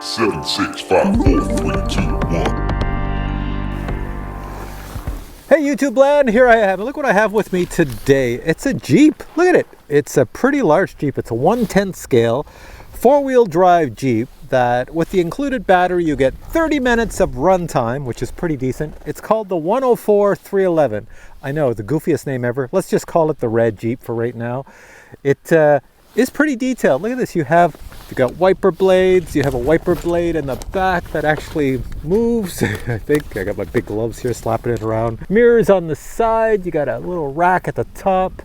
7, 6, 5, 4, 3, 2, 1. Hey YouTube land, here I am. Look what I have with me today. It's a Jeep. Look at it. It's a pretty large Jeep. It's a 1/10 scale, four-wheel drive Jeep that with the included battery you get 30 minutes of run time, which is pretty decent. It's called the 104 311. I know, the goofiest name ever. Let's just call it the red Jeep for right now. It is pretty detailed. Look at this. You got wiper blades. You have a wiper blade in the back that actually moves. I think I got my big gloves here slapping it around. Mirrors on the side. You got a little rack at the top.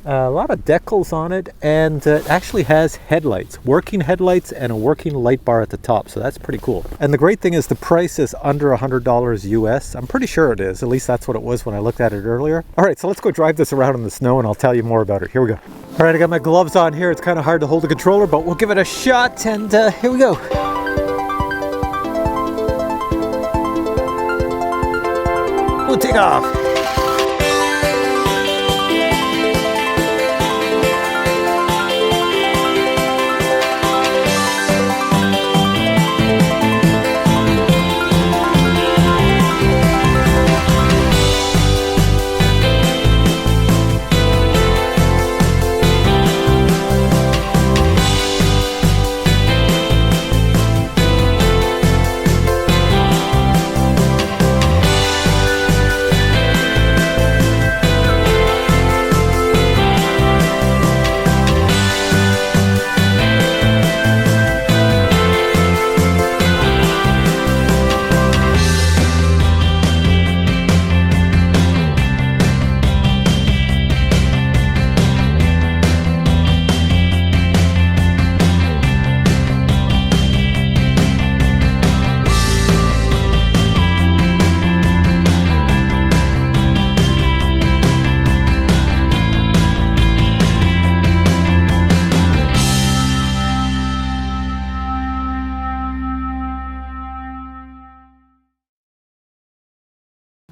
A lot of decals on it, and it actually has headlights, working headlights, and a working light bar at the top, so that's pretty cool. And the great thing is the price is under $100 US. I'm pretty sure it is, at least that's what it was when I looked at it earlier. All right, so let's go drive this around in the snow and I'll tell you more about it. Here we go. All right, I got my gloves on here. It's kind of hard to hold the controller, but we'll give it a shot, and here we go. We'll take off.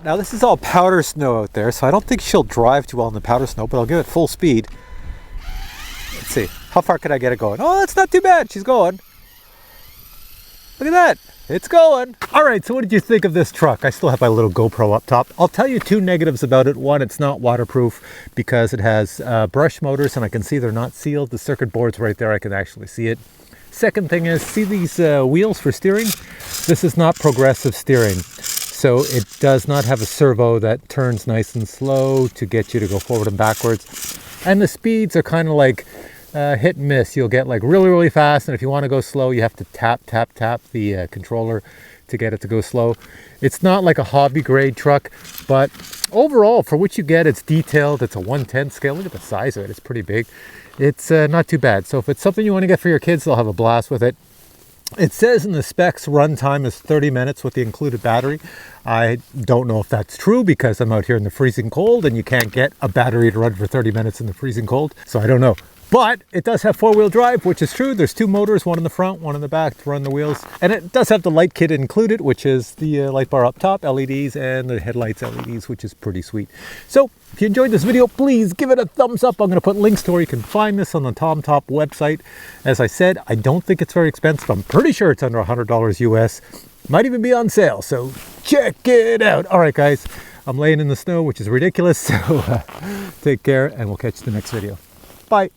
Now this is all powder snow out there, so I don't think she'll drive too well in the powder snow, but I'll give it full speed. Let's see, how far can I get it going? Oh, that's not too bad, she's going. Look at that, it's going. All right, so what did you think of this truck? I still have my little GoPro up top. I'll tell you two negatives about it. One, it's not waterproof because it has brush motors, and I can see they're not sealed. The circuit board's right there, I can actually see it. Second thing is, see these wheels for steering? This is not progressive steering. So it does not have a servo that turns nice and slow to get you to go forward and backwards. And the speeds are kind of like hit and miss. You'll get like really, really fast. And if you want to go slow, you have to tap the controller to get it to go slow. It's not like a hobby grade truck, but overall for what you get, it's detailed. It's a 1/10 scale. Look at the size of it. It's pretty big. It's not too bad. So if it's something you want to get for your kids, they'll have a blast with it. It says in the specs run time is 30 minutes with the included battery. I don't know if that's true because I'm out here in the freezing cold and you can't get a battery to run for 30 minutes in the freezing cold. So I don't know. But it does have four-wheel drive, which is true. There's two motors, one in the front, one in the back to run the wheels. And it does have the light kit included, which is the light bar up top, LEDs, and the headlights LEDs, which is pretty sweet. So if you enjoyed this video, please give it a thumbs up. I'm going to put links to where you can find this on the TomTop website. As I said, I don't think it's very expensive. I'm pretty sure it's under $100 US. Might even be on sale, so check it out. All right, guys, I'm laying in the snow, which is ridiculous. So take care, and we'll catch you in the next video. Bye.